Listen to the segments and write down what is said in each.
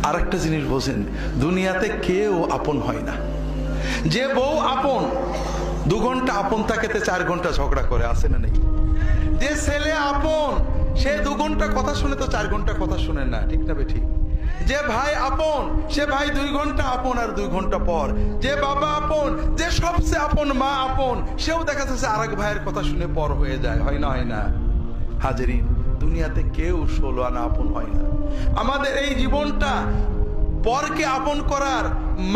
আরেকটা জিনিস বোঝেন, দুনিয়াতে কেউ আপন হয় না। যে বউ আপন 2 ঘন্টা আপন থাকেতে 4 ঘন্টা ঝগড়া করে, আছে না নেই? যে ছেলে আপন সে 2 ঘন্টা কথা শুনে তো 4 ঘন্টা কথা শুনে না, ঠিক না বেঠিক? যে ভাই আপন সে ভাই 2 ঘন্টা আপন আর 2 ঘন্টা পর। যে বাবা আপন, যে সবচেয়ে আপন মা আপন, সেও দেখা যাচ্ছে আরেক ভাইয়ের কথা শুনে পর হয়ে যায়, হয় না? হয় না হাজেরিন? দুনিয়াতে কেউ 16 আনা আপন হয় না। আমাদের এই জীবনটা পরকে আপন করার,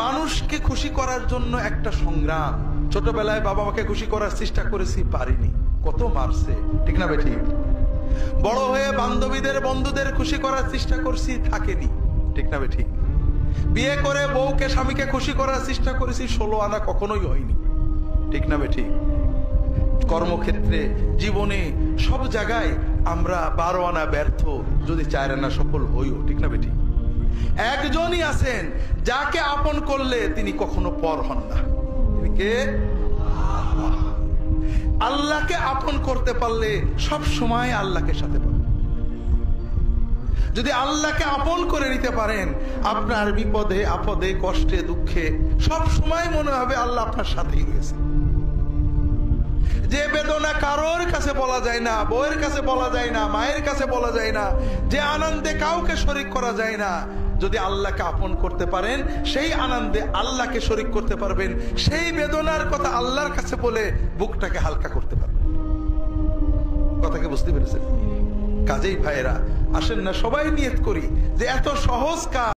মানুষকে খুশি করার জন্য একটা সংগ্রাম। ছোটবেলায় বাবা মাকে খুশি করার চেষ্টা করেছি, পারিনি, কত মারছে, ঠিক না বেঠিক? বড় হয়ে বান্ধবীদের বন্ধুদের খুশি করার চেষ্টা করছি, থাকেনি, ঠিক না বেঠিক? বিয়ে করে বউকে স্বামীকে খুশি করার চেষ্টা করেছি, 16 আনা কখনোই হয়নি, ঠিক না বেঠিক? কর্মক্ষেত্রে, জীবনে, সব জায়গায় আমরা 12 আনা ব্যর্থ, যদি 4 আনা সফল হইও, ঠিক না বেঠিক? একজনই আছেন যাকে আপন করলে তিনি কখনো পর হন না, তিনি কে? আল্লাহকে আপন করতে পারলে সব সময় আল্লাহকে সাথে পাবেন। যদি আল্লাহকে আপন করে নিতে পারেন, আপনার বিপদে আপদে কষ্টে দুঃখে সব সময় মনে হবে আল্লাহ আপনার সাথেই রয়েছে। যে বেদনা কারোর কাছে বলা যায় না, বউয়ের কাছে বলা যায় না, মায়ের কাছে বলা যায় না, যে আনন্দে কাউকে শরীক করা যায় না, যদি আল্লাহকে আপন করতে পারেন সেই আনন্দে আল্লাহকে শরীক করতে পারবেন, সেই বেদনার কথা আল্লাহর কাছে বলে বুকটাকে হালকা করতে পারবেন। কথাকে বুঝতে পেরেছেন? কাজেই ভাইয়েরা, আসেন না সবাই নিয়ত করি যে এত সহজ কাজ